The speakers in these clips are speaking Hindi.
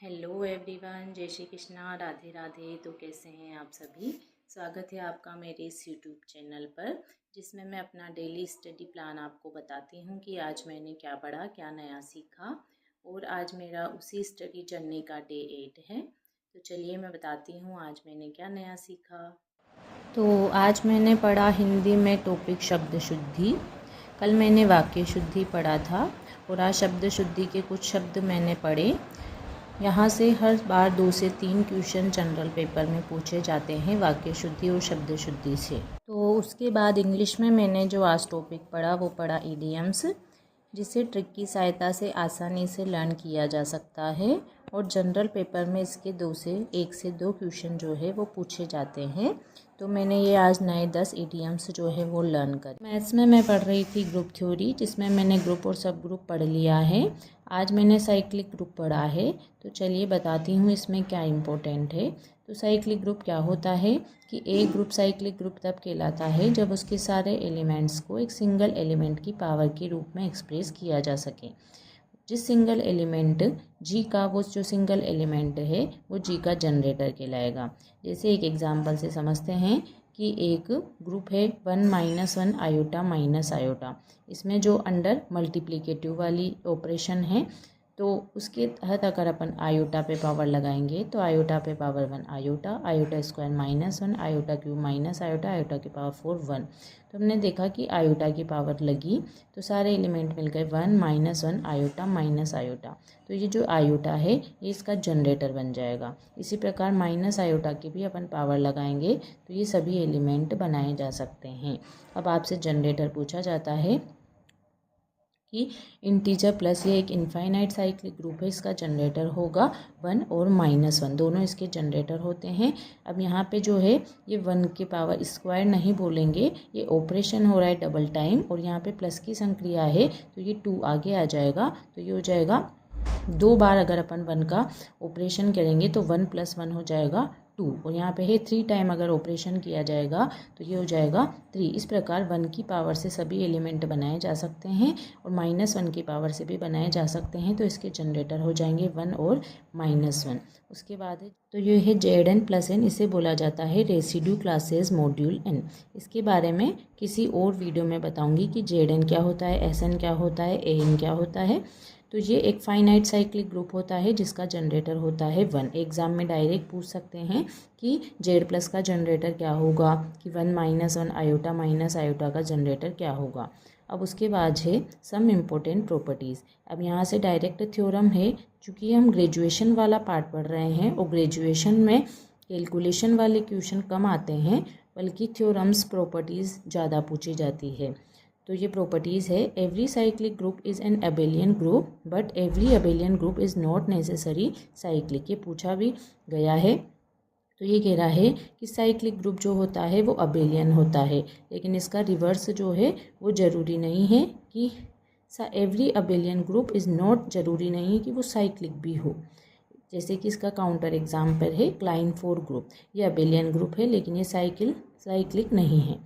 हेलो एवरीवन, जय श्री कृष्णा, राधे राधे। तो कैसे हैं आप सभी। स्वागत है आपका मेरे इस यूट्यूब चैनल पर, जिसमें मैं अपना डेली स्टडी प्लान आपको बताती हूँ कि आज मैंने क्या पढ़ा, क्या नया सीखा। और आज मेरा उसी स्टडी जर्नी का डे 8 है। तो चलिए मैं बताती हूँ आज मैंने क्या नया सीखा। तो आज मैंने पढ़ा हिंदी में टॉपिक शब्द शुद्धि। कल मैंने वाक्य शुद्धि पढ़ा था और आज शब्द शुद्धि के कुछ शब्द मैंने पढ़े। यहाँ से हर बार 2 से 3 क्वेश्चन जनरल पेपर में पूछे जाते हैं वाक्य शुद्धि और शब्द शुद्धि से। तो उसके बाद इंग्लिश में मैंने जो आज टॉपिक पढ़ा वो पढ़ा इडियम्स, जिसे ट्रिक की सहायता से आसानी से लर्न किया जा सकता है। और जनरल पेपर में इसके 1 से 2 क्वेश्चन जो है वो पूछे जाते हैं। तो मैंने ये आज नए 10 इडियम्स जो है वो लर्न कर। मैथ्स में मैं पढ़ रही थी ग्रुप थ्योरी, जिसमें मैंने ग्रुप और सब ग्रुप पढ़ लिया है। आज मैंने साइक्लिक ग्रुप पढ़ा है। तो चलिए बताती हूँ इसमें क्या इम्पोर्टेंट है। तो साइक्लिक ग्रुप क्या होता है कि एक ग्रुप साइक्लिक ग्रुप तब कहलाता है जब उसके सारे एलिमेंट्स को एक सिंगल एलिमेंट की पावर के रूप में एक्सप्रेस किया जा सके। जिस सिंगल एलिमेंट जी का वो जो सिंगल एलिमेंट है वो जी का जनरेटर कहलाएगा। जैसे एक एग्जांपल से समझते हैं कि एक ग्रुप है 1 - 1 आयोटा माइनस आयोटा। इसमें जो अंडर मल्टीप्लिकेटिव वाली ऑपरेशन है, तो उसके तहत अगर अपन आयोटा पे पावर लगाएंगे तो आयोटा पे power 1 iota, iota square -1, iota cube minus iota, iota की पावर 4 1। तो हमने देखा कि आयोटा की पावर लगी तो सारे एलिमेंट मिल गए 1 - 1 आयोटा माइनस आयोटा। तो ये जो आयोटा है ये इसका जनरेटर बन जाएगा। इसी प्रकार माइनस आयोटा की भी अपन पावर लगाएंगे तो ये सभी एलिमेंट बनाए जा सकते हैं। अब आपसे जनरेटर पूछा जाता है कि इंटीजर प्लस ये एक इनफाइनाइट साइक्लिक ग्रुप है, इसका जनरेटर होगा 1 और -1, दोनों इसके जनरेटर होते हैं। अब यहाँ पे जो है ये 1 की पावर स्क्वायर नहीं बोलेंगे, ये ऑपरेशन हो रहा है डबल टाइम और यहाँ पे प्लस की संक्रिया है तो ये 2 आगे आ जाएगा। तो ये हो जाएगा 2 बार अगर अपन 1 का ऑपरेशन करेंगे तो 1 + 1 हो जाएगा 2, और यहाँ पे है 3 टाइम अगर ऑपरेशन किया जाएगा तो ये हो जाएगा 3। इस प्रकार 1 की पावर से सभी एलिमेंट बनाए जा सकते हैं और -1 की पावर से भी बनाए जा सकते हैं। तो इसके जनरेटर हो जाएंगे 1 और -1। उसके बाद है तो ये है Zn + n, इसे बोला जाता है रेसिड्यू क्लासेस मॉड्यूल n। इसके बारे में किसी और वीडियो में बताऊंगी कि Zn क्या होता है, Sn क्या होता है, An क्या होता है। तो ये एक फाइनाइट साइक्लिक ग्रुप होता है जिसका जनरेटर होता है 1। एग्जाम में डायरेक्ट पूछ सकते हैं कि Z+ का जनरेटर क्या होगा, कि 1 - 1 आयोटा माइनस आयोटा का जनरेटर क्या होगा। अब उसके बाद है सम इम्पोर्टेंट प्रॉपर्टीज़। अब यहाँ से डायरेक्ट थ्योरम है, चूँकि हम ग्रेजुएशन वाला पार्ट पढ़ रहे हैं और ग्रेजुएशन में कैलकुलेशन वाले क्वेश्चन कम आते हैं, बल्कि थ्योरम्स प्रॉपर्टीज़ ज़्यादा पूछी जाती है। तो ये प्रॉपर्टीज़ है, every cyclic group is an abelian group but every abelian group is not necessary cyclic. ये पूछा भी गया है। तो ये कह रहा है कि साइक्लिक ग्रुप जो होता है वो अबेलियन होता है, लेकिन इसका रिवर्स जो है वो ज़रूरी नहीं है कि every abelian group is not, ज़रूरी नहीं है कि वो साइक्लिक भी हो। जैसे कि इसका काउंटर एग्जाम्पल है क्लाइनफोर ग्रुप, ये अबेलियन ग्रुप है लेकिन ये साइक्लिक नहीं है।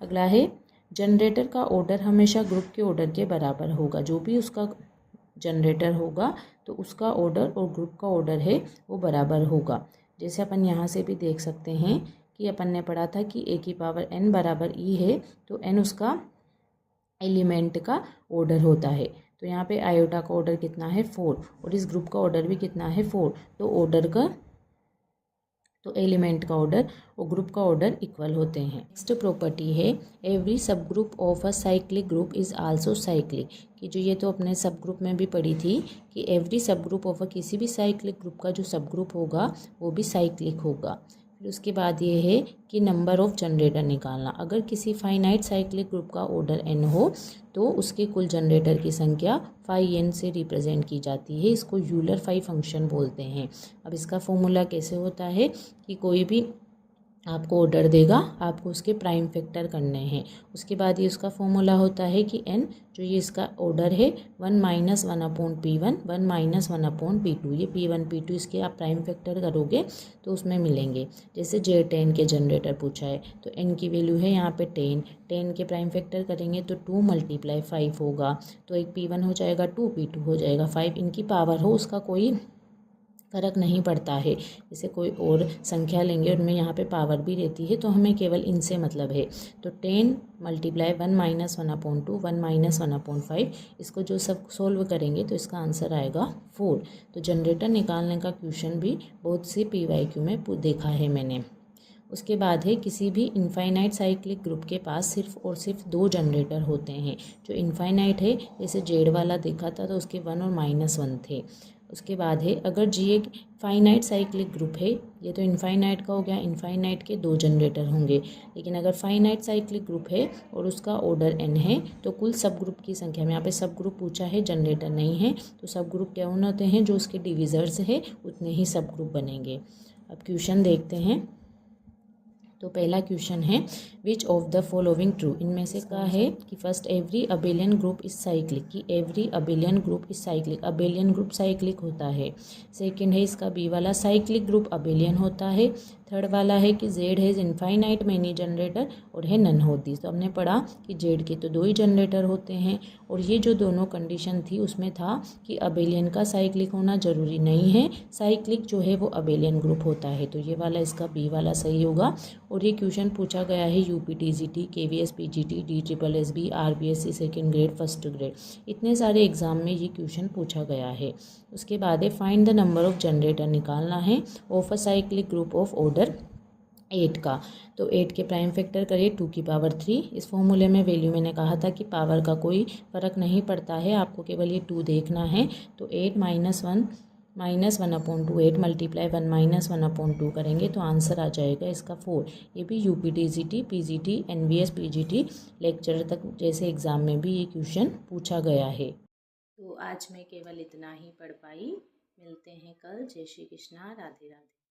अगला है जनरेटर का ऑर्डर हमेशा ग्रुप के ऑर्डर के बराबर होगा। जो भी उसका जनरेटर होगा तो उसका ऑर्डर और ग्रुप का ऑर्डर है वो बराबर होगा। जैसे अपन यहाँ से भी देख सकते हैं कि अपन ने पढ़ा था कि a की पावर n बराबर e है, तो n उसका एलिमेंट का ऑर्डर होता है। तो यहाँ पे आयोटा का ऑर्डर कितना है 4 और इस ग्रुप का ऑर्डर भी कितना है 4। तो ऑर्डर का, तो एलिमेंट का ऑर्डर और ग्रुप का ऑर्डर इक्वल होते हैं। नेक्स्ट प्रॉपर्टी है एवरी सब group of a cyclic group is also cyclic, कि जो ये तो अपने सब ग्रुप में भी पढ़ी थी कि एवरी सब ग्रुप ऑफ अ किसी भी साइक्लिक ग्रुप का जो सब ग्रुप होगा वो भी साइक्लिक होगा। फिर उसके बाद ये है कि नंबर ऑफ जनरेटर निकालना। अगर किसी फाइनाइट साइक्लिक ग्रुप का ऑर्डर n हो तो उसके कुल जनरेटर की संख्या φn से रिप्रेजेंट की जाती है। इसको यूलर फाई फंक्शन बोलते हैं। अब इसका फॉर्मूला कैसे होता है कि कोई भी आपको ऑर्डर देगा, आपको उसके प्राइम फैक्टर करने हैं। उसके बाद ये उसका फॉर्मूला होता है कि n, जो ये इसका ऑर्डर है 1 - 1/P1, 1 - 1/P2। ये P1 P2 इसके आप प्राइम फैक्टर करोगे तो उसमें मिलेंगे। जैसे Z10 के जनरेटर पूछा है तो n की वैल्यू है यहाँ पे 10 के प्राइम फैक्टर करेंगे तो 2 × 5 होगा। तो एक P1 हो जाएगा 2, P2 हो जाएगा 5। इनकी पावर हो उसका कोई फ़र्क नहीं पड़ता है। जैसे कोई और संख्या लेंगे और उनमें यहाँ पे पावर भी रहती है, तो हमें केवल इनसे मतलब है। तो 10 मल्टीप्लाई 1 माइनस 1/2 1 माइनस 1/5, इसको जो सब सोल्व करेंगे तो इसका आंसर आएगा 4। तो जनरेटर निकालने का क्वेश्चन भी बहुत से PYQ में देखा है मैंने। उसके बाद है किसी भी इनफाइनाइट साइक्लिक ग्रुप के पास सिर्फ और सिर्फ 2 जनरेटर होते हैं। जो इनफाइनाइट है, जैसे जेड वाला देखा था तो उसके 1 और -1 थे। उसके बाद है अगर जी एक फाइनाइट साइक्लिक ग्रुप है, ये तो इनफाइनाइट का हो गया, इनफाइनाइट के 2 जनरेटर होंगे। लेकिन अगर फाइनाइट साइक्लिक ग्रुप है और उसका ऑर्डर n है, तो कुल सब ग्रुप की संख्या में, यहाँ पे सब ग्रुप पूछा है, जनरेटर नहीं है, तो सब ग्रुप क्या होते हैं, जो उसके डिविजर्स है उतने ही सब ग्रुप बनेंगे। अब क्वेश्चन देखते हैं। तो पहला क्वेश्चन है which of the following true, इनमें से क्या है कि first every abelian group is cyclic, कि every abelian group is cyclic, abelian group cyclic होता है। सेकंड है इसका बी वाला साइक्लिक ग्रुप अबेलियन होता है। थर्ड वाला है कि Z has infinite many generator और है नन होती। तो हमने पढ़ा कि जेड के तो 2 ही जनरेटर होते हैं, और ये जो दोनों कंडीशन थी उसमें था कि अबेलियन का साइक्लिक होना ज़रूरी नहीं है, साइक्लिक जो है वो अबेलियन ग्रुप होता है। तो ये वाला इसका बी वाला सही होगा। और ये क्वेश्चन पूछा गया है UPTGT, KVS PGT, DSSB, RBSC second grade, first grade, इतने सारे एग्जाम में ये क्वेश्चन पूछा गया है। उसके बाद है find the number of generator, निकालना है of a cyclic group of order 8 का। तो 8 के प्राइम फैक्टर करिए 2 की पावर 3। इस फॉर्मूले में वैल्यू मैंने कहा था कि पावर का कोई फ़र्क नहीं पड़ता है, आपको केवल ये 2 देखना है। तो 8 माइनस 1/2, 8 मल्टीप्लाई 1 माइनस 1/2 करेंगे तो आंसर आ जाएगा इसका 4। ये भी UPTGT, PGT, NVS PGT lecture तक जैसे एग्ज़ाम में भी ये क्वेश्चन पूछा गया है। तो आज मैं केवल इतना ही पढ़ पाई। मिलते हैं कल। जय श्री कृष्णा, राधे राधे।